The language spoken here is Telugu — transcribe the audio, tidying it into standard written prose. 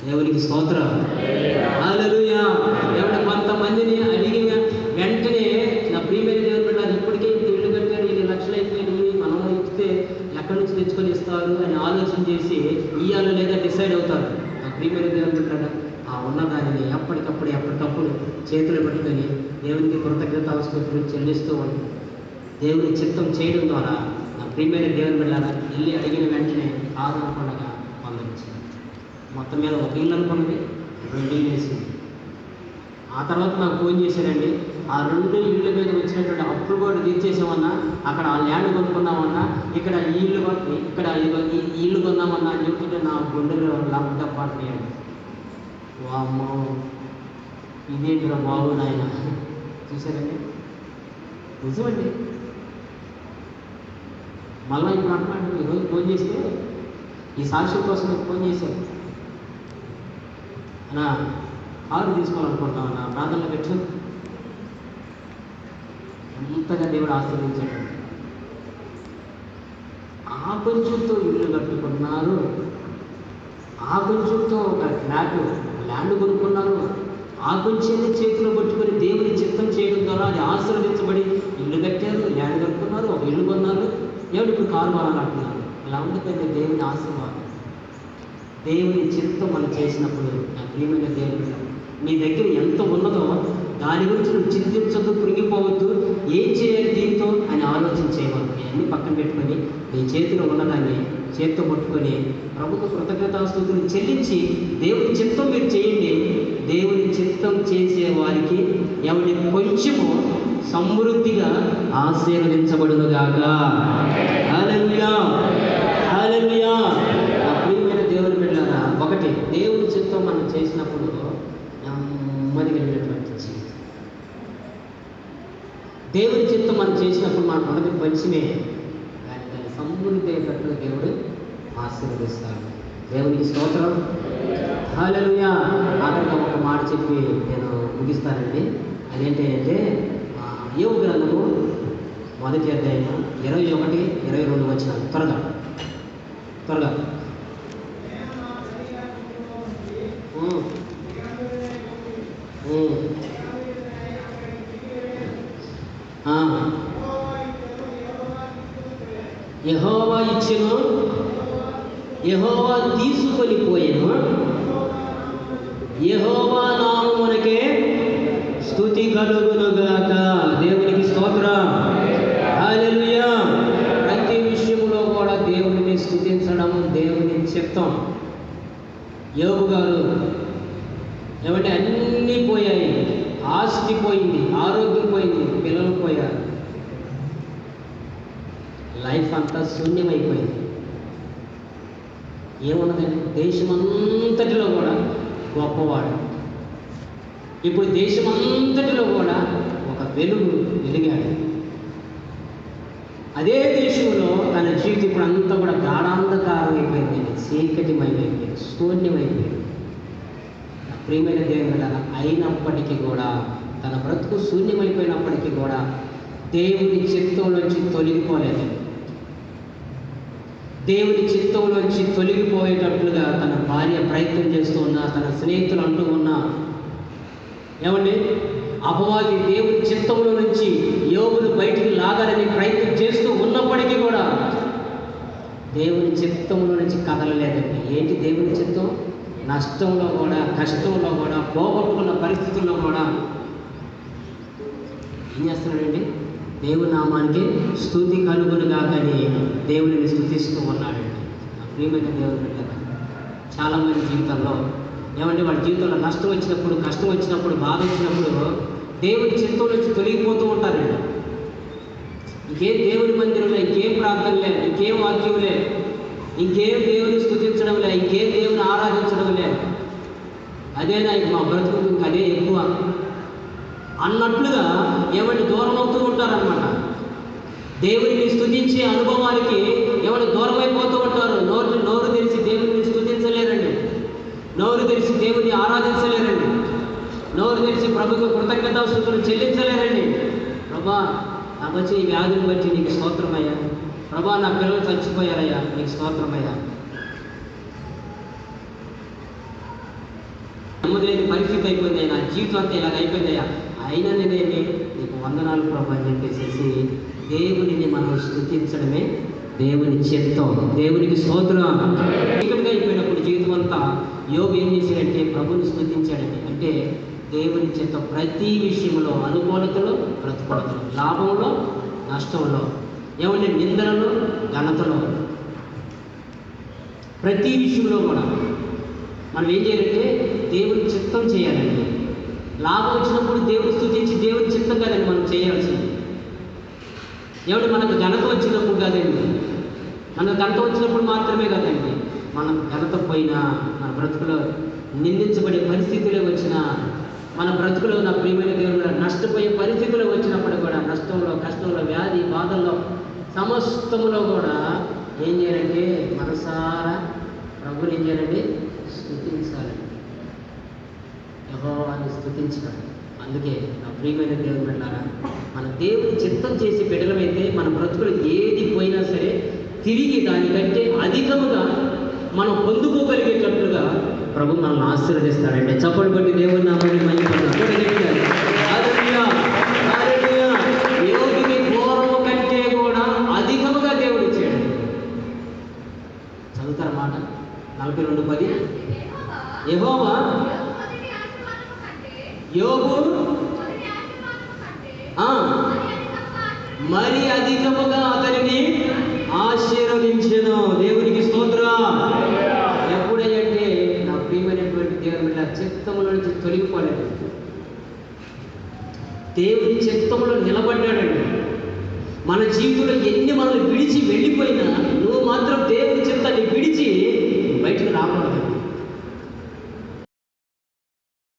దేవునికి స్తోత్రం. హల్లెలూయా. దేవుడు కొంతమందిని అడిగిన వెంటనే నా ప్రియమైన దేవుని బిడ్డ ఇప్పటికే ఇల్లు కట్టారు, 2 లక్షలు అయిపోయినాయి, మనం ఇస్తే ఎక్కడి నుంచి తెచ్చుకొని ఇస్తారు అని ఆలోచన చేసి ఇయ్యాలో లేదా డిసైడ్ అవుతారు. నా ప్రియమైన దేవుని బిడ్డ ఆ ఉన్నదానిని ఎప్పటికప్పుడు చేతులు పెట్టుకొని దేవునికి కృతజ్ఞతాస్తుతులు చెల్లిస్తూ ఉంటాం. దేవుని చిత్తం చేయడం ద్వారా నా ప్రియమైన దేవుని బిడ్డ వెళ్ళి అడిగిన వెంటనే కాదు అనుకుండగా పొందవచ్చు. మొత్తం మీద ఒక ఇల్లు అనుకున్నది 2 ఇల్లు వేసింది. ఆ తర్వాత నాకు ఫోన్ చేశారండి, ఆ 2 ఇళ్ళ మీద వచ్చినటువంటి అప్పులు కూడా తీర్చేసామన్నా, అక్కడ ఆ ల్యాండ్ కొనుక్కున్నామన్నా, ఇక్కడ ఈ ఇల్లు కొన్నామన్నా అని చెప్తుంటే నా గుండెలో లబ్ధపడ్డాడు. వామ్మో ఇదేంటిరా బాబు నాయన. చూసారండి, నిజమండి. మళ్ళీ ఇప్పుడు అంటున్నాడు, ఈరోజు ఫోన్ చేస్తే ఈ సాక్ష్యం కోసం నేను ఫోన్ చేశాను అన్నా, కారు తీసుకోవాలనుకుంటున్నాం అన్న, ప్రార్థనలో పెట్టు. అంతగా దేవుడు ఆశీర్వదించాడు. ఆ కొంచెంతో ఇల్లు కట్టుకున్నారు, ఆ కొంచెంతో ఒక ల్యాండ్ కొనుక్కున్నారు, ఆ కొంచెం చేతిలో పట్టుకొని దేవుని చిత్తం చేయడం ద్వారా అది ఆశీర్వదించబడి ఇల్లు కట్టారు, ల్యాండ్ కట్టుకున్నారు, ఒక ఇల్లు కొన్నారు. దేవుడు ఇప్పుడు కారు బాగాలంటున్నారు. ఇలా ఉండదండి దేవుని ఆశీర్వాదం. దేవుని చిత్తం మనం చేసినప్పుడు నా ప్రియమైన దేవుడు మీ దగ్గర ఎంత ఉన్నదో దాని గురించి నువ్వు చింతించొద్దు, కృంగిపోవద్దు. ఏం చేయాలి దీంతో అని ఆలోచన చేయవద్దు. అన్నీ పక్కన పెట్టుకొని నీ చేతిలో ఉన్నదాన్ని చేత్తో పట్టుకొని ప్రభుత్వ కృతజ్ఞతాస్తుతులు చెల్లించి దేవుని చిత్తం మీరు చేయండి. దేవుని చిత్తం చేసే వారికి ఎవరి కొంచెము సమృద్ధిగా ఆశీర్వదించబడునుగాక. హల్లెలూయా, హల్లెలూయా. ప్రియమైన దేవుని బిడ్డలారా, ఒకటి దేవుని చిత్తం మనం చేసినప్పుడు నెమ్మది కలిగినటువంటి జీవితం. దేవుని చిత్తం మనం చేసినప్పుడు మన మొదటి పంచమే దాని సమృద్ధి అయ్యేటట్లు దేవుడు ఆశీర్వదిస్తాడు. దేవునికి స్తోత్రం. హల్లెలూయా. ఆఖరిగా ఒక మాట చెప్పి నేను ముగిస్తానండి. అదేంటంటే యోబు గ్రంథము 1వ అధ్యాయము 21, 22 వచనాలు. త్వరగా యెహోవా ఇచ్చెను, యెహోవా తీసుకొని పోయెను, యెహోవా నామమునకే స్తుతి కలుగునుగాక. దేవునికి స్తోత్రం. హల్లెలూయా. ప్రతి విషయంలో కూడా దేవుడిని స్తుతించడం దేవుని చిత్తం. యోబు గారు ఏమంటే అన్నీ పోయాయి, ఆస్తి పోయింది, ఆరోగ్యం పోయింది, పిల్లలు పోయారు, లైఫ్ అంతా శూన్యమైపోయింది. ఏమున్నదండి? దేశమంతటిలో కూడా గొప్పవాడు. ఇప్పుడు దేశమంతటిలో కూడా ఒక వెలిగాడు. అదే దేశంలో తన జీవితం ఇప్పుడు అంతా కూడా గాఢాంధకారం అయిపోయింది, చీకటిమైపోయింది, శూన్యమైపోయింది. ప్రియమైన దేవుడు అయినప్పటికీ కూడా తన బ్రతుకు శూన్యమైపోయినప్పటికీ కూడా దేవుని చిత్తంలోంచి తొలగిపోలేదు. దేవుని చిత్తంలోంచి తొలగిపోయేటట్లుగా తన భార్య ప్రయత్నం చేస్తూ ఉన్నా, తన స్నేహితులు అంటూ ఉన్నా, ఏమండి అపవాది దేవుని చిత్తంలో నుంచి యోబును బయటికి లాగాలని ప్రయత్నం చేస్తూ ఉన్నప్పటికీ కూడా దేవుని చిత్తంలో నుంచి కదలలేదండి. ఏంటి దేవుని చిత్తం? నష్టంలో కూడా, కష్టంలో కూడా, పోగొట్టుకున్న పరిస్థితుల్లో కూడా ఏం చేస్తున్నాడండి? దేవుని నామానికి స్తుతి కలుగునుగాకని దేవుడిని స్తుతిస్తూ ఉన్నాడండి. ప్రియమైన దేవుని బిడ్డలారా, చాలామంది జీవితంలో ఏమంటే వాళ్ళ జీవితంలో నష్టం వచ్చినప్పుడు, కష్టం వచ్చినప్పుడు, బాధ వచ్చినప్పుడు దేవుని చిత్తం నుంచి తొలగిపోతూ ఉంటారండి. ఇంకేం దేవుని మందిరంలో ఇంకేం ప్రార్థన లేదు, ఇంకేం వాక్యం లేదు, ఇంకేం దేవుని స్తుతించడం లేదు, ఇంకేం దేవుని ఆరాధించడం లేదు, అదేనా ఇంక మా బ్రతుకు, ఇంక అదే ఎక్కువ అన్నట్లుగా ఏమంటే దూరం అవుతూ ఉంటారనమాట. దేవుడిని స్తుతించే అనుభవానికి ఏమైనా దూరం అయిపోతూ ఉంటారు. నోరు తెరిచి దేవుడిని స్తుతించలేరండి, నోరు తెరిచి దేవుడిని ఆరాధించలేరండి, నోరు తెరిచి ప్రభుత్వ కృతజ్ఞతాస్తుతులు చెల్లించలేరండి. ప్రభా నాకు వచ్చి ఈ వ్యాధిని బట్టి నీకు స్తోత్రమయ్యా, ప్రభా నా పిల్లలు చచ్చిపోయారయ్యా, నీకు స్తోత్రమయ్యా. నెమ్మది లేని పరిస్థితి అయిపోయింది, నా జీవితం అంతా ఇలాగ అయిపోయిందయ్యా, అయినా నేనేమి నీకు వందనాలు ప్రభు అని చెప్పేసి దేవునిని మనం స్తుతించడమే దేవుని చిత్తం. దేవునికి స్తోత్రం. చీకటిగా అయిపోయినప్పుడు జీవితం అంతా యోగు ఏం చేశాడంటే ప్రభుని స్తుతించాడండి. అంటే దేవుని చిత్తం ప్రతి విషయంలో, అనుకూలతలో ప్రతికూలతలో, లాభంలో నష్టంలో, ఏమంటే నిందలలో ఘనతలో, ప్రతి విషయంలో కూడా మనం ఏం చేయాలంటే దేవుని చిత్తం చేయాలండి. లాభం వచ్చినప్పుడు దేవుని స్తుతించి దేవుని చిత్తం కాదండి మనం చేయాల్సింది. ఏమంటే మనకు ఘనత వచ్చినప్పుడు కాదండి, మనకు ఘనత వచ్చినప్పుడు మాత్రమే కాదండి, మనం ఘనత పోయినా, మన బ్రతుకులో నిందించబడే పరిస్థితులే వచ్చినా, మన బ్రతుకులో నా ప్రియమైన దేవుడు నష్టపోయే పరిస్థితులు వచ్చినప్పుడు కూడా, నష్టంలో, కష్టంలో, వ్యాధి బాధల్లో, సమస్తములో కూడా ఏం చేయాలంటే మనసారా ప్రభుని ఏం చేయాలండి, స్తుతించాలి, యెహోవాని స్తుతించాలి. అందుకే నా ప్రియమైన దేవుడు బిడ్డలారా, మన దేవుని చిత్తం చేసి బిడ్డలమైతే మన బ్రతుకులు ఏది పోయినా సరే తిరిగి దానికంటే అధికముగా మనం పొందుకోగలిగేటట్లుగా ప్రభు మనల్ని ఆశీర్వదిస్తాడంటే చప్పటి బట్టి దేవుని నామాన్ని మహిమపడతాడు. యోగికి పూర్వం కంటే కూడా అధికముగా దేవుడు ఇచ్చాడు. చదువుతారు మాట 42:10. యెహోవా యోగు మరి అధికముగా అతనిని ఆశీర్వదించెను. దేవునికి స్తోత్రం. ఎప్పుడంటే నా ప్రియమైనటువంటి దేవుని బిడ్డ చిత్తముల నుంచి తొలగిపోలేదు, దేవుని చిత్తములో నిలబడ్డాడండి. మన జీవితంలో ఎన్ని మనల్ని విడిచి వెళ్ళిపోయినా నువ్వు మాత్రం దేవుని చిత్తాన్ని విడిచి బయటకు రాకూడదు.